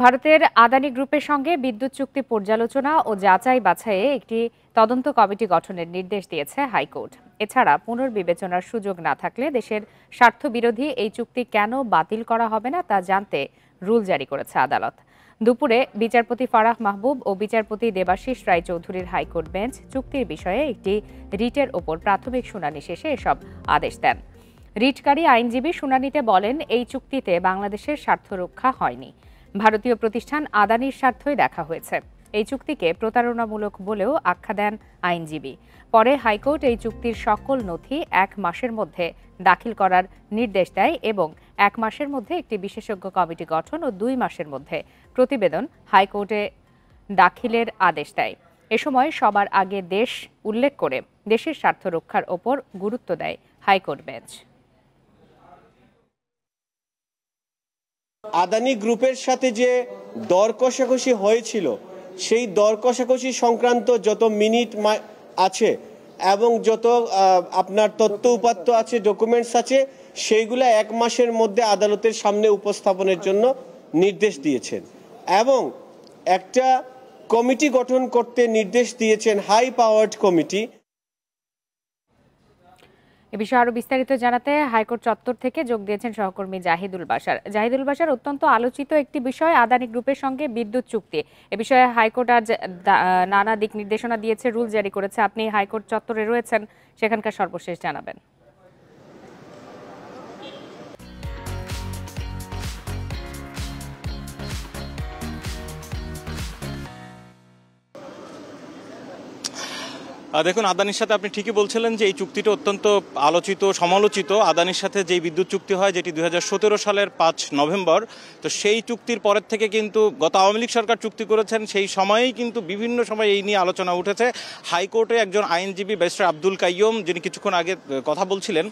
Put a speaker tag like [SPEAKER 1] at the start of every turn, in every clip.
[SPEAKER 1] ভারতের আদানি গ্রুপের সঙ্গে বিদ্যুৎ চুক্তি পর্যালোচনা ও যাচাই বাছাইয়ে একটি তদন্ত কমিটি গঠনের নির্দেশ দিয়েছে হাইকোর্ট। এছাড়া পুনর্বিবেচনার সুযোগ না থাকলে দেশের স্বার্থবিরোধী এই চুক্তি কেন বাতিল করা হবে না তা জানতে রুল জারি করেছে আদালত। দুপুরে বিচারপতি ফারাহ মাহবুব ও বিচারপতি দেবাশিস রায়চৌধুরীর হাইকোর্ট বেঞ্চ চুক্তির বিষয়ে একটি রিটের ওপর প্রাথমিক শুনানি শেষে এসব আদেশ দেন। রিটকারী আইনজীবী শুনানিতে বলেন, এই চুক্তিতে বাংলাদেশের স্বার্থ রক্ষা হয়নি। ভারতীয় প্রতিষ্ঠান আদানির স্বার্থই দেখা হয়েছে। এই চুক্তিকে প্রতারণামূলক বলেও আখ্যা দেন আইনজীবী। পরে হাইকোর্ট এই চুক্তির সকল নথি 1 মাসের মধ্যে দাখিল করার নির্দেশ দেয় এবং 1 মাসের মধ্যে একটি বিশেষজ্ঞ কমিটি গঠন ও 2 মাসের মধ্যে প্রতিবেদন হাইকোর্টে দাখিলের আদেশ দেয়। এ সময় সবার আগে দেশ উল্লেখ করে দেশের স্বার্থ রক্ষার ওপর গুরুত্ব দেয় হাইকোর্ট বেঞ্চ।
[SPEAKER 2] আদানি গ্রুপের সাথে যে দর কষাকষি হয়েছিল সেই দর কষাকষি সংক্রান্ত যত মিনিট আছে এবং যত আপনার তথ্য উপাত্ত আছে, ডকুমেন্টস আছে, সেইগুলা 1 মাসের মধ্যে আদালতের সামনে উপস্থাপনের জন্য নির্দেশ দিয়েছেন এবং একটা কমিটি গঠন করতে নির্দেশ দিয়েছেন, হাই পাওয়ার্ড কমিটি।
[SPEAKER 1] এ বিষয়ে আরো বিস্তারিত জানাতে হাইকোর্ট চত্বর থেকে যোগ দিয়েছেন সহকর্মী জাহিদুল বাশার। জাহিদুল বাশার, অত্যন্ত আলোচিত একটি বিষয় আদানি গ্রুপের সঙ্গে বিদ্যুৎ চুক্তি। এ বিষয়ে হাইকোর্ট আজ নানা দিক নির্দেশনা দিয়েছে, রুল জারি করেছে। আপনি হাইকোর্ট চত্বরে রয়েছেন, সেখানকার সর্বশেষ জানাবেন।
[SPEAKER 3] দেখুন, আদানির সাথে আপনি ঠিকই বলছিলেন যে এই চুক্তিটা অত্যন্ত আলোচিত সমালোচিত। আদানির সাথে যেই বিদ্যুৎ চুক্তি হয়, যেটি 2017 সালের 5 নভেম্বর, তো সেই চুক্তির পরের থেকে কিন্তু গত আওয়ামী লীগ সরকার চুক্তি করেছেন, সেই সময়েই কিন্তু বিভিন্ন সময় এই নিয়ে আলোচনা উঠেছে। হাইকোর্টে একজন আইনজীবী ব্যারিস্টার আব্দুল কাইয়ুম, যিনি কিছুক্ষণ আগে কথা বলছিলেন,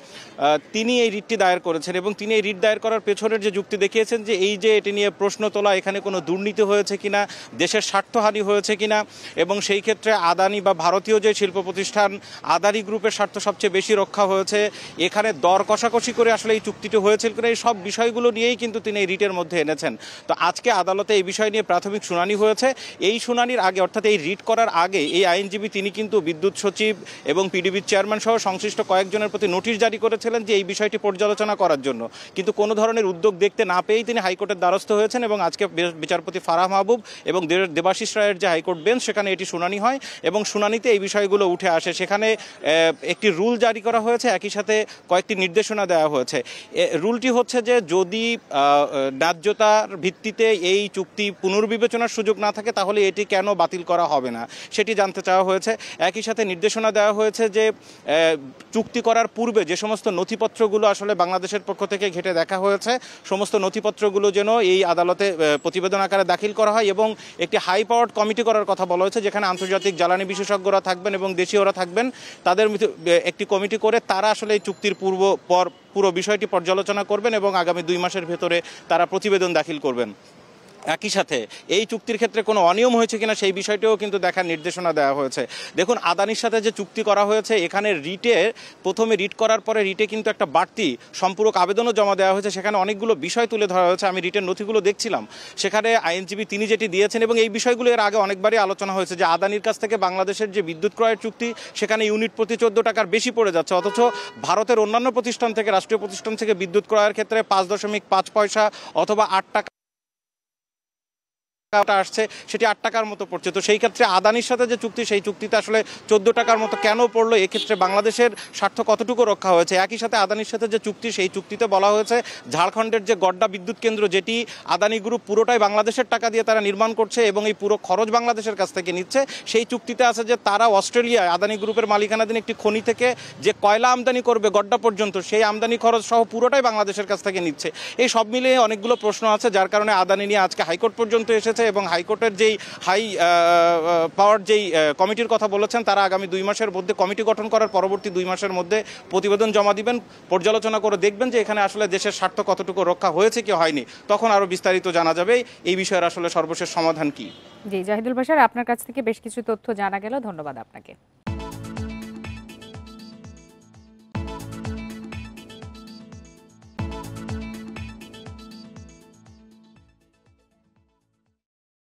[SPEAKER 3] তিনি এই রিটটি দায়ের করেছেন এবং তিনি এই রিট দায়ের করার পেছনের যে যুক্তি দেখিয়েছেন যে এই যে এটি নিয়ে প্রশ্ন তোলা, এখানে কোনো দুর্নীতি হয়েছে কিনা, দেশের স্বার্থহানি হয়েছে কিনা, এবং সেই ক্ষেত্রে আদানি বা ভারতীয় যে শিল্প প্রতিষ্ঠান আদানি গ্রুপের স্বার্থ সবচেয়ে বেশি রক্ষা হয়েছে, এখানে দর কষাকষি করে আসলে এই চুক্তিটি হয়েছিল কিনা, এই সব বিষয়গুলো নিয়েই কিন্তু তিনি এই রিটের মধ্যে এনেছেন। তো আজকে আদালতে এই বিষয় নিয়ে প্রাথমিক শুনানি হয়েছে। এই শুনানির আগে, অর্থাৎ এই রিট করার আগে, এই আইনজীবী তিনি কিন্তু বিদ্যুৎ সচিব এবং পিডিবির চেয়ারম্যান সহ সংশ্লিষ্ট কয়েকজনের প্রতি নোটিশ জারি করেছিলেন যে এই বিষয়টি পর্যালোচনা করার জন্য, কিন্তু কোনো ধরনের উদ্যোগ দেখতে না পেয়েই তিনি হাইকোর্টের দ্বারস্থ হয়েছেন এবং আজকে বিচারপতি ফারাহ মাহবুব এবং দেবাশিস রায়ের যে হাইকোর্ট বেঞ্চ, সেখানে এটি শুনানি হয় এবং শুনানিতে এই বিষয়গুলো উঠে আসে। সেখানে একটি রুল জারি করা হয়েছে, একই সাথে কয়েকটি নির্দেশনা দেওয়া হয়েছে। রুলটি হচ্ছে যে যদি ন্যায্যতার ভিত্তিতে এই চুক্তি পুনর্বিবেচনার সুযোগ না থাকে তাহলে এটি কেন বাতিল করা হবে না, সেটি জানতে চাওয়া হয়েছে। একই সাথে নির্দেশনা দেওয়া হয়েছে যে চুক্তি করার পূর্বে যে সমস্ত নথিপত্রগুলো আসলে বাংলাদেশের পক্ষ থেকে ঘেঁটে দেখা হয়েছে, সমস্ত নথিপত্রগুলো যেন এই আদালতে প্রতিবেদন আকারে দাখিল করা হয় এবং একটি হাই পাওয়ার্ড কমিটি করার কথা বলা হয়েছে, যেখানে আন্তর্জাতিক জ্বালানি বিশেষজ্ঞরা থাকবেন এবং দেশীয়রা থাকবেন। তাদের একটি কমিটি করে তারা আসলে এই চুক্তির পুরো বিষয়টি পর্যালোচনা করবেন এবং আগামী 2 মাসের ভেতরে তারা প্রতিবেদন দাখিল করবেন। একই সাথে এই চুক্তির ক্ষেত্রে কোনো অনিয়ম হয়েছে কিনা সেই বিষয়টিও কিন্তু দেখার নির্দেশনা দেওয়া হয়েছে। দেখুন, আদানির সাথে যে চুক্তি করা হয়েছে, এখানে প্রথমে রিট করার পরে রিটে কিন্তু একটা বাড়তি সম্পূরক আবেদনও জমা দেওয়া হয়েছে। সেখানে অনেকগুলো বিষয় তুলে ধরা হয়েছে। আমি রিটের নথিগুলো দেখছিলাম, সেখানে আইনজীবী তিনি যেটি দিয়েছেন এবং এই বিষয়গুলো এর আগে অনেকবারই আলোচনা হয়েছে যে আদানির কাছ থেকে বাংলাদেশের যে বিদ্যুৎ ক্রয়ের চুক্তি, সেখানে ইউনিট প্রতি 14 টাকার বেশি পড়ে যাচ্ছে, অথচ ভারতের অন্যান্য প্রতিষ্ঠান থেকে, রাষ্ট্রীয় প্রতিষ্ঠান থেকে বিদ্যুৎ ক্রয়ের ক্ষেত্রে 5.5 পয়সা অথবা 8 টাকা আসছে, সেটি 8 টাকার মতো পড়ছে। তো সেই ক্ষেত্রে আদানির সাথে যে চুক্তি, সেই চুক্তিতে আসলে 14 টাকার মতো কেন পড়লো, এক্ষেত্রে বাংলাদেশের স্বার্থ কতটুকু রক্ষা হয়েছে। একই সাথে আদানির সাথে যে চুক্তি, সেই চুক্তিতে বলা হয়েছে ঝাড়খণ্ডের যে গড্ডা বিদ্যুৎ কেন্দ্র, যেটি আদানি গ্রুপ পুরোটাই বাংলাদেশের টাকা দিয়ে তারা নির্মাণ করছে এবং এই পুরো খরচ বাংলাদেশের কাছ থেকে নিচ্ছে, সেই চুক্তিতে আছে যে তারা অস্ট্রেলিয়ায় আদানি গ্রুপের মালিকানাধীন একটি খনি থেকে যে কয়লা আমদানি করবে গড্ডা পর্যন্ত, সেই আমদানি খরচ সহ পুরোটাই বাংলাদেশের কাছ থেকে নিচ্ছে। এই সব মিলিয়ে অনেকগুলো প্রশ্ন আছে, যার কারণে আদানি নিয়ে আজকে হাইকোর্ট পর্যন্ত এসেছে এবং হাইকোর্টের যেই হাই পাওয়ার যেই কমিটির কথা বলেছেন, তারা আগামী 2 মাসের মধ্যে কমিটি গঠন করার পরবর্তী 2 মাসের মধ্যে প্রতিবেদন জমা দিবেন, পর্যালোচনা করে দেখবেন যে এখানে আসলে দেশের স্বার্থ কতটুকু রক্ষা হয়েছে কি হয়নি। তখন আরো বিস্তারিত জানা যাবে এই বিষয়ের আসলে সর্বশেষ সমাধান কি।
[SPEAKER 1] জি, জাহিদুল বাশার, আপনার কাছ থেকে বেশ কিছু তথ্য জানা গেল, ধন্যবাদ আপনাকে।